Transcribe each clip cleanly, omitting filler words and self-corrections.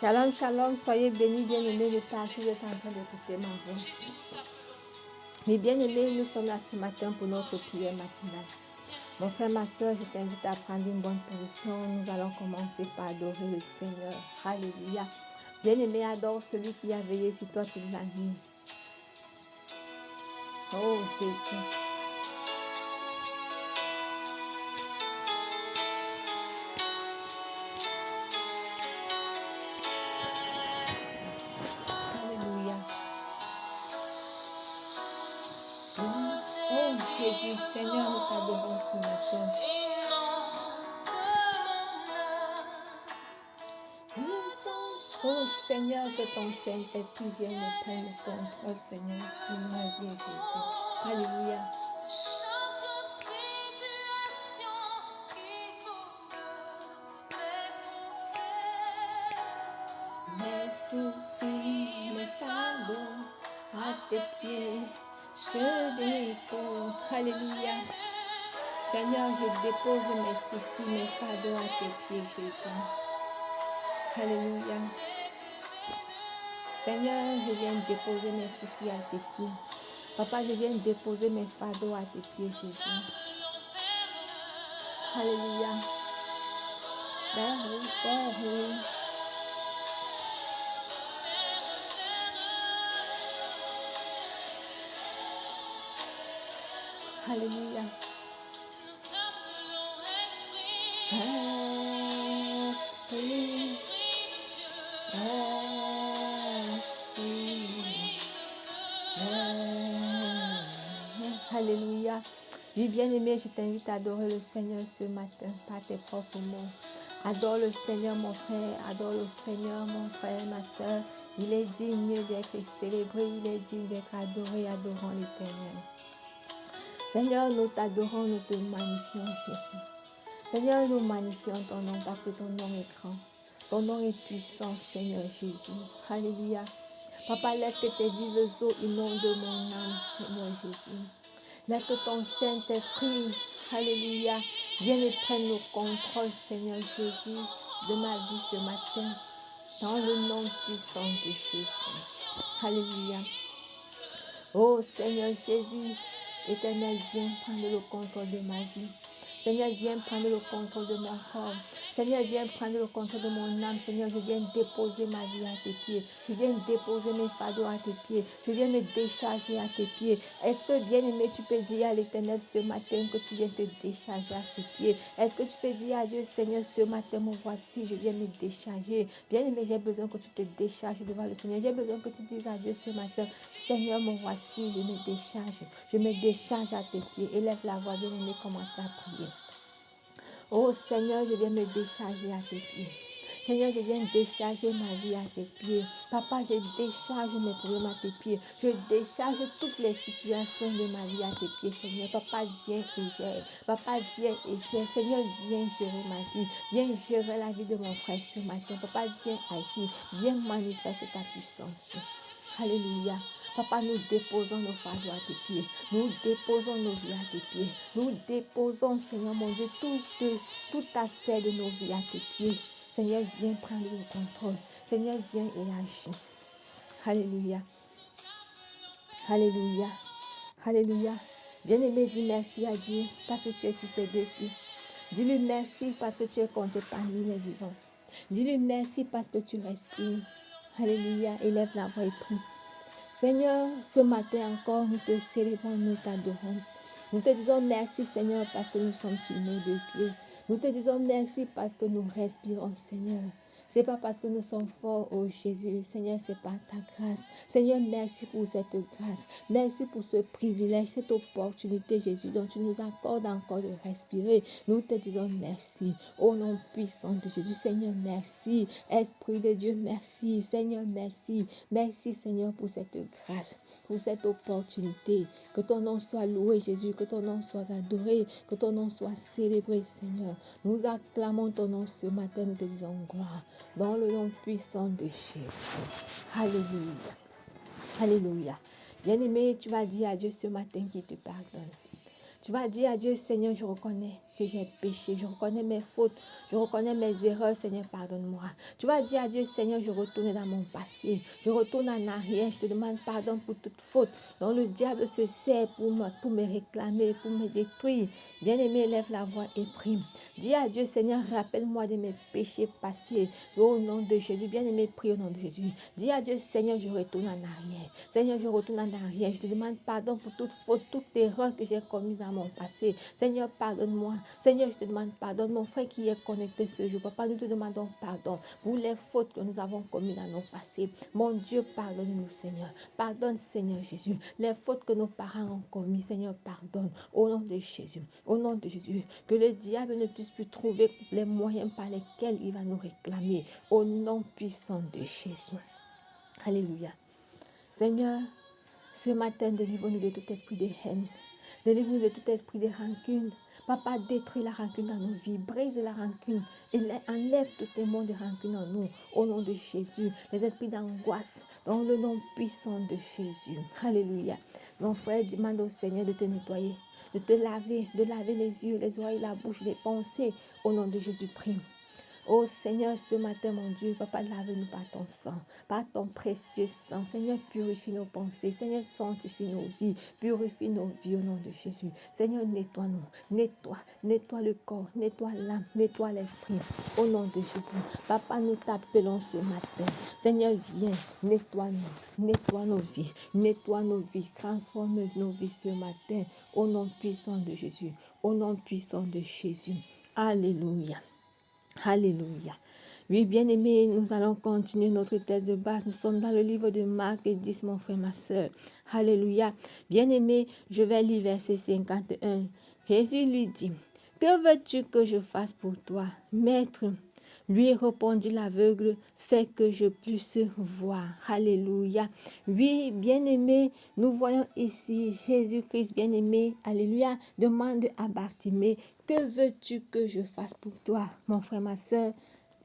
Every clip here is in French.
Shalom, shalom, soyez bénis, bien-aimés de partout, vous êtes en train d'écouter ma voix. Mes bien-aimés, nous sommes là ce matin pour notre prière matinale. Mon frère, ma soeur, je t'invite à prendre une bonne position. Nous allons commencer par adorer le Seigneur. Alléluia. Bien-aimé, adore celui qui a veillé sur toi toute la nuit. Oh Jésus. Alléluia. Oh Jésus, Seigneur, nous t'adorons ce matin. Oh Seigneur, que ton Saint-Esprit vienne et prenne le contrôle, Seigneur, sur ma vie, Jésus. Alléluia. Mes soucis, mes fardeaux, à tes pieds, je dépose. Alléluia. Seigneur, je dépose mes soucis, mes fardeaux à tes pieds, Jésus. Alléluia. Seigneur, je viens déposer mes soucis à tes pieds. Papa, je viens déposer mes fardeaux à tes pieds, Jésus. Alléluia. Père, oui. Alléluia. Esprit, Alléluia. Oui, bien-aimé, je t'invite à adorer le Seigneur ce matin par tes propres mots. Adore le Seigneur, mon frère. Adore le Seigneur, mon frère, ma soeur. Il est digne d'être célébré. Il est digne d'être adoré. Adorons l'Éternel. Seigneur, nous t'adorons, nous te magnifions, Jésus. Seigneur, nous magnifions ton nom parce que ton nom est grand. Ton nom est puissant, Seigneur Jésus. Alléluia. Papa, laisse que tes vives eaux inondent mon âme, Seigneur Jésus. Laisse que ton Saint-Esprit, alléluia, vienne et prenne le contrôle, Seigneur Jésus, de ma vie ce matin. Dans le nom puissant de Jésus. Alléluia. Oh Seigneur Jésus, Éternel, viens prendre le contrôle de ma vie. Seigneur, viens prendre le contrôle de mon corps. Seigneur, viens prendre le contrôle de mon âme. Seigneur, je viens déposer ma vie à tes pieds. Je viens déposer mes fardeaux à tes pieds. Je viens me décharger à tes pieds. Est-ce que, bien-aimé, tu peux dire à l'Éternel ce matin que tu viens te décharger à ses pieds? Est-ce que tu peux dire à Dieu, Seigneur, ce matin, me voici, je viens me décharger. Bien-aimé, j'ai besoin que tu te décharges devant le Seigneur. J'ai besoin que tu dises à Dieu ce matin, Seigneur, me voici, je me décharge. Je me décharge à tes pieds. Élève la voix, bien-aimé, commence à prier. Oh Seigneur, je viens me décharger à tes pieds. Seigneur, je viens décharger ma vie à tes pieds. Papa, je décharge mes problèmes à tes pieds. Je décharge toutes les situations de ma vie à tes pieds, Seigneur. Papa, viens et gère. Papa, viens et gère. Seigneur, viens gérer ma vie. Viens gérer la vie de mon frère ce matin. Papa, viens agir. Viens manifester ta puissance. Alléluia. Papa, nous déposons nos fardeaux à tes pieds. Nous déposons nos vies à tes pieds. Nous déposons, Seigneur mon Dieu, tout aspect de nos vies à tes pieds. Seigneur, viens prendre le contrôle. Seigneur, viens et agis. Alléluia. Alléluia. Alléluia. Bien-aimé, dis merci à Dieu parce que tu es sur tes deux pieds. Dis-lui merci parce que tu es compté parmi les vivants. Dis-lui merci parce que tu respires. Alléluia. Élève la voix et prie. Seigneur, ce matin encore, nous te célébrons, nous t'adorons. Nous te disons merci, Seigneur, parce que nous sommes sur nos deux pieds. Nous te disons merci parce que nous respirons, Seigneur. C'est pas parce que nous sommes forts, oh Jésus. Seigneur, c'est par ta grâce. Seigneur, merci pour cette grâce. Merci pour ce privilège, cette opportunité, Jésus, dont tu nous accordes encore de respirer. Nous te disons merci. Au nom puissant de Jésus, Seigneur, merci. Esprit de Dieu, merci. Seigneur, merci. Merci, Seigneur, pour cette grâce, pour cette opportunité. Que ton nom soit loué, Jésus. Que ton nom soit adoré. Que ton nom soit célébré, Seigneur. Nous acclamons ton nom ce matin. Nous te disons gloire. Dans le nom puissant de Jésus. Alléluia. Alléluia. Bien-aimé, tu vas dire à Dieu ce matin qu'il te pardonne. Tu vas dire à Dieu, Seigneur, je reconnais que j'ai péché. Je reconnais mes fautes. Je reconnais mes erreurs. Seigneur, pardonne-moi. Tu vas dire à Dieu, Seigneur, je retourne dans mon passé. Je retourne en arrière. Je te demande pardon pour toute faute. Donc le diable se sert pour me réclamer, pour me détruire. Bien-aimé, lève la voix et prie. Dis à Dieu, Seigneur, rappelle-moi de mes péchés passés. Au nom de Jésus. Bien-aimé, prie au nom de Jésus. Dis à Dieu, Seigneur, je retourne en arrière. Seigneur, je retourne en arrière. Je te demande pardon pour toute faute, toute erreur que j'ai commise dans mon passé. Seigneur, pardonne-moi. Seigneur, je te demande pardon. Mon frère qui est connecté ce jour, papa, nous te demandons pardon pour les fautes que nous avons commises dans nos passés. Mon Dieu, pardonne-nous, Seigneur. Pardonne, Seigneur Jésus. Les fautes que nos parents ont commises, Seigneur, pardonne. Au nom de Jésus. Au nom de Jésus. Que le diable ne puisse plus trouver les moyens par lesquels il va nous réclamer. Au nom puissant de Jésus. Alléluia. Seigneur, ce matin, délivre-nous de tout esprit de haine. Délivre-nous de tout esprit de rancune. Papa, détruis la rancune dans nos vies. Brise la rancune. Et enlève tout témoin de rancune en nous. Au nom de Jésus. Les esprits d'angoisse. Dans le nom puissant de Jésus. Alléluia. Mon frère, demande au Seigneur de te nettoyer. De te laver. De laver les yeux, les oreilles, la bouche, les pensées. Au nom de Jésus, prie. Oh Seigneur, ce matin, mon Dieu, Papa, lave-nous par ton sang, par ton précieux sang. Seigneur, purifie nos pensées. Seigneur, sanctifie nos vies. Purifie nos vies au nom de Jésus. Seigneur, nettoie-nous. Nettoie le corps, nettoie l'âme, nettoie l'esprit. Au nom de Jésus. Papa, nous t'appelons ce matin. Seigneur, viens, nettoie-nous. Nettoie nos vies. Nettoie nos vies. Transforme nos vies ce matin. Au nom puissant de Jésus. Au nom puissant de Jésus. Alléluia. Alléluia. Oui, bien-aimés, nous allons continuer notre thèse de base. Nous sommes dans le livre de Marc 10, mon frère, ma soeur. Alléluia. Bien-aimés, je vais lire verset 51. Jésus lui dit, « Que veux-tu que je fasse pour toi, Maître ?» Lui répondit l'aveugle, « Fais que je puisse voir. » Alléluia. Oui, bien-aimé, nous voyons ici Jésus-Christ, bien-aimé, alléluia, demande à Bartimée, « Que veux-tu que je fasse pour toi, mon frère, ma soeur ?»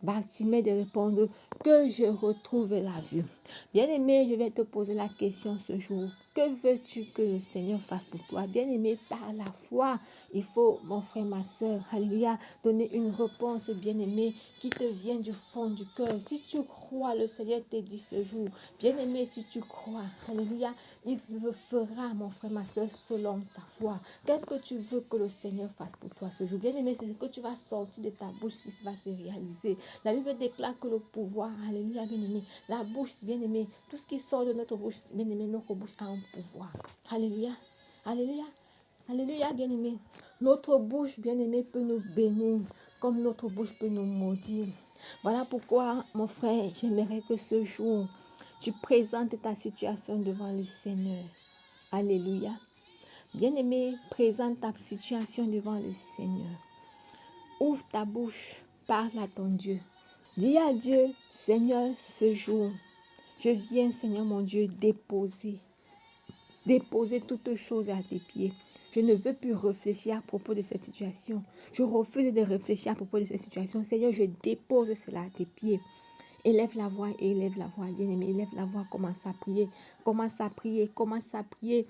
Bartimée de répondre, « Que je retrouve la vue. » Bien-aimé, je vais te poser la question ce jour. Que veux-tu que le Seigneur fasse pour toi? Bien-aimé, par la foi, il faut, mon frère, ma soeur, alléluia, donner une réponse, bien-aimé, qui te vient du fond du cœur. Si tu crois, le Seigneur te dit ce jour, bien-aimé, si tu crois, alléluia, il le fera, mon frère, ma soeur, selon ta foi. Qu'est-ce que tu veux que le Seigneur fasse pour toi ce jour? Bien-aimé, c'est ce que tu vas sortir de ta bouche qui va se réaliser. La Bible déclare que le pouvoir, alléluia, bien-aimé, la bouche, bien-aimé, tout ce qui sort de notre bouche, bien-aimé, notre bouche a un pouvoir. Alléluia, alléluia, alléluia, bien-aimé. Notre bouche, bien-aimé, peut nous bénir, comme notre bouche peut nous maudire. Voilà pourquoi, mon frère, j'aimerais que ce jour, tu présentes ta situation devant le Seigneur. Alléluia. Bien-aimé, présente ta situation devant le Seigneur. Ouvre ta bouche, parle à ton Dieu. Dis à Dieu, Seigneur, ce jour, je viens, Seigneur mon Dieu, déposer toutes choses à tes pieds. Je ne veux plus réfléchir à propos de cette situation. Je refuse de réfléchir à propos de cette situation. Seigneur, je dépose cela à tes pieds. Élève la voix, bien-aimé, élève la voix, commence à prier, commence à prier, commence à prier.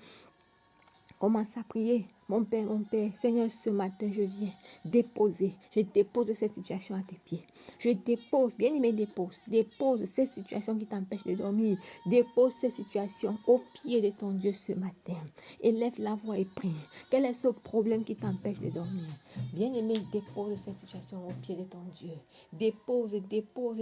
Commence à prier. Mon Père, Seigneur, ce matin, je dépose cette situation à tes pieds. Je dépose, bien-aimé, dépose cette situation qui t'empêche de dormir. Dépose cette situation au pied de ton Dieu ce matin. Élève la voix et prie. Quel est ce problème qui t'empêche de dormir? Bien-aimé, dépose cette situation au pied de ton Dieu. Dépose. Dépose.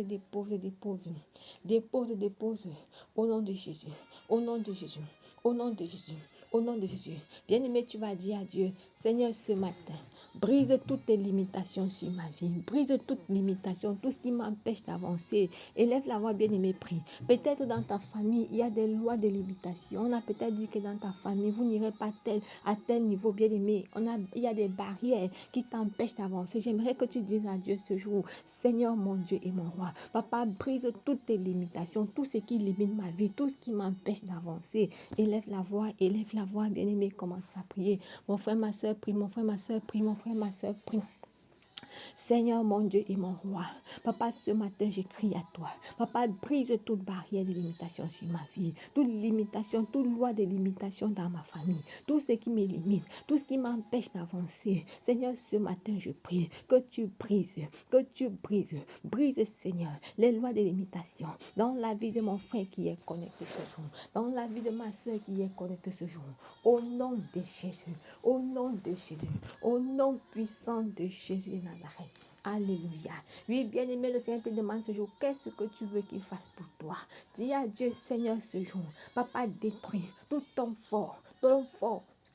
Au nom de Jésus. Au nom de Jésus. Au nom de Jésus. Au nom de Jésus. Bien-aimé, tu vas dire à Dieu, Seigneur, ce matin, brise toutes tes limitations sur ma vie. Brise toutes limitations, tout ce qui m'empêche d'avancer. Élève la voix, bien-aimé, prie. Peut-être dans ta famille, il y a des lois de limitation. On a peut-être dit que dans ta famille, vous n'irez pas à tel niveau, bien-aimé. Il y a des barrières qui t'empêchent d'avancer. J'aimerais que tu dises à Dieu ce jour, Seigneur, mon Dieu et mon roi. Papa, brise toutes tes limitations, tout ce qui limite ma vie, tout ce qui m'empêche d'avancer. Élève la voix, bien-aimé, commence à prier. Mon frère, ma soeur, prie, mon frère, ma soeur, prie, mon frère, ma soeur, prie. Seigneur, mon Dieu et mon roi, papa, ce matin, j'écris à toi. Papa, brise toute barrière de limitation sur ma vie, toute limitation, toute loi de limitation dans ma famille, tout ce qui me limite, tout ce qui m'empêche d'avancer. Seigneur, ce matin, je prie que tu brises, brise, Seigneur, les lois de limitation dans la vie de mon frère qui est connecté ce jour, dans la vie de ma soeur qui est connectée ce jour. Au nom de Jésus, au nom de Jésus, au nom puissant de Jésus de Nazareth. Alléluia. Oui, bien-aimé, le Seigneur te demande ce jour, qu'est-ce que tu veux qu'il fasse pour toi? Dis à Dieu, Seigneur, ce jour, papa, détruit tout ton fort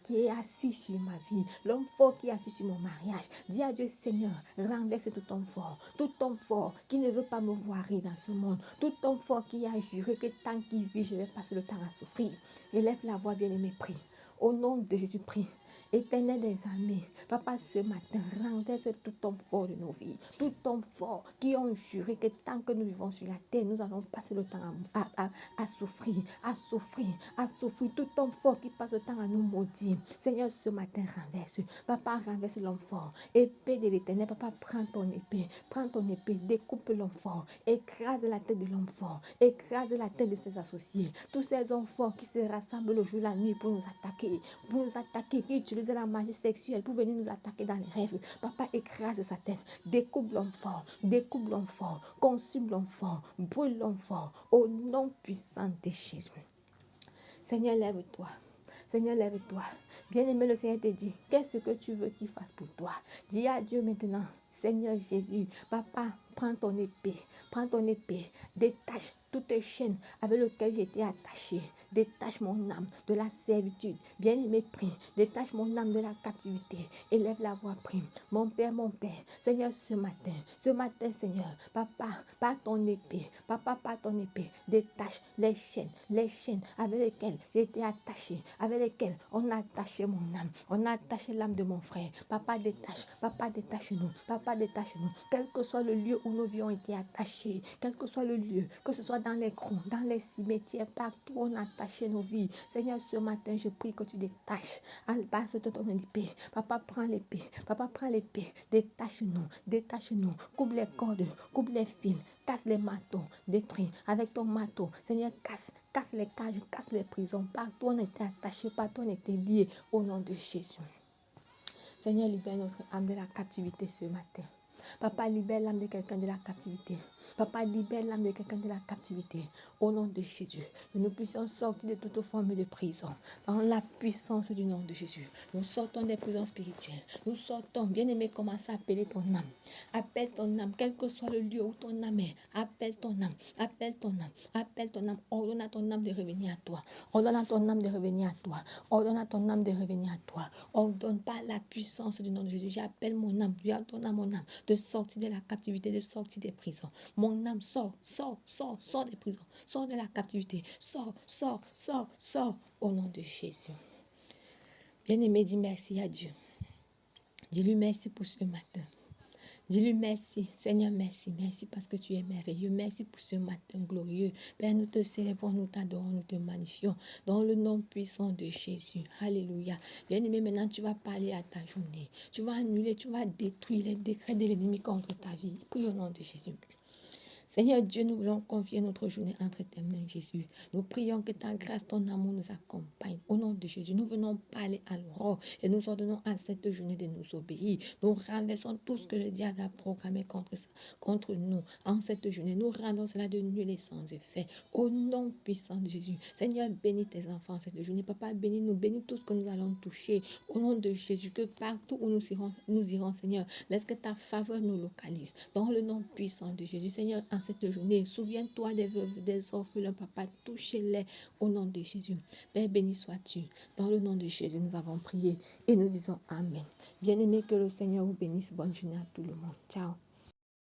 qui est assis sur ma vie, l'homme fort qui est assis sur mon mariage. Dis à Dieu, Seigneur, renverse tout ton fort qui ne veut pas me voir dans ce monde, tout ton fort qui a juré que tant qu'il vit, je vais passer le temps à souffrir. Élève la voix, bien-aimé, prie. Au nom de Jésus, prie. Éternel des armées, papa, ce matin, renverse tout ton fort de nos vies, tout ton fort qui ont juré que tant que nous vivons sur la terre, nous allons passer le temps à souffrir, tout ton fort qui passe le temps à nous maudire. Seigneur, ce matin, renverse. Papa, renverse l'homme fort. Épée de l'Éternel, papa, prends ton épée, découpe l'homme fort, écrase la tête de l'homme fort, écrase la tête de ses associés, tous ces hommes forts qui se rassemblent le jour, la nuit pour nous attaquer, qui utilisent la magie sexuelle pour venir nous attaquer dans les rêves. Papa, écrase sa tête, découpe l'homme fort, consume l'homme fort, brûle l'homme fort, au nom puissant de Jésus. Seigneur, lève-toi. Seigneur, lève-toi. Bien-aimé, le Seigneur te dit, qu'est-ce que tu veux qu'il fasse pour toi? Dis à Dieu maintenant, Seigneur Jésus, papa, prends ton épée, détache toutes les chaînes avec lesquelles j'étais attaché. Détache mon âme de la servitude. Bien-aimé, prie. Détache mon âme de la captivité. Élève la voix, prie. Mon Père, Seigneur, ce matin, Seigneur, papa, par ton épée, détache les chaînes avec lesquelles j'étais attaché, avec lesquelles on a attaché mon âme, on a attaché l'âme de mon frère. Papa, détache-nous, quel que soit le lieu où nos vies ont été attachées, quel que soit le lieu, que ce soit dans les groupes, dans les cimetières, partout où on a attaché nos vies. Seigneur, ce matin, je prie que tu détaches. À la base de ton épée, papa, prends l'épée, détache-nous, coupe les cordes, coupe les fils, casse les marteaux, détruis avec ton marteau. Seigneur, casse les cages, casse les prisons, partout on était attaché, partout on était lié, au nom de Jésus. Seigneur, libère notre âme de la captivité ce matin. Papa, libère l'âme de quelqu'un de la captivité. Papa, libère l'âme de quelqu'un de la captivité. Au nom de Jésus, que nous puissions sortir de toute forme de prison. Dans la puissance du nom de Jésus. Nous sortons des prisons spirituelles. Nous sortons, bien-aimé, commence à appeler ton âme. Appelle ton âme, quel que soit le lieu où ton âme est. Appelle ton âme. Ordonne à ton âme de revenir à toi. Ordonne à ton âme de revenir à toi. Ordonne par la puissance du nom de Jésus. J'appelle mon âme. J'ordonne à mon âme de sortir de la captivité, de sortir des prisons. Mon âme, sort des prisons, sort de la captivité, sort, au nom de Jésus. Bien-aimé, dis merci à Dieu. Dis-lui merci pour ce matin. Dis-lui merci, Seigneur, merci parce que tu es merveilleux. Merci pour ce matin glorieux. Père, nous te célébrons, nous t'adorons, nous te magnifions dans le nom puissant de Jésus. Alléluia. Bien-aimé, maintenant tu vas parler à ta journée. Tu vas annuler, tu vas détruire les décrets de l'ennemi contre ta vie. Prie au nom de Jésus. Seigneur Dieu, nous voulons confier notre journée entre tes mains, Jésus. Nous prions que ta grâce, ton amour nous accompagne. Au nom de Jésus, nous venons parler à l'aurore et nous ordonnons à cette journée de nous obéir. Nous renversons tout ce que le diable a programmé contre nous en cette journée. Nous rendons cela de nul et sans effet. Au nom puissant de Jésus. Seigneur, bénis tes enfants cette journée. Papa, bénis-nous, bénis tout ce que nous allons toucher. Au nom de Jésus, que partout où nous irons, Seigneur, laisse que ta faveur nous localise. Dans le nom puissant de Jésus, Seigneur, en cette journée, souviens-toi des veuves, des orphelins, papa, touchez-les au nom de Jésus. Père, béni sois-tu. Dans le nom de Jésus, nous avons prié et nous disons Amen. Bien-aimés, que le Seigneur vous bénisse. Bonne journée à tout le monde. Ciao.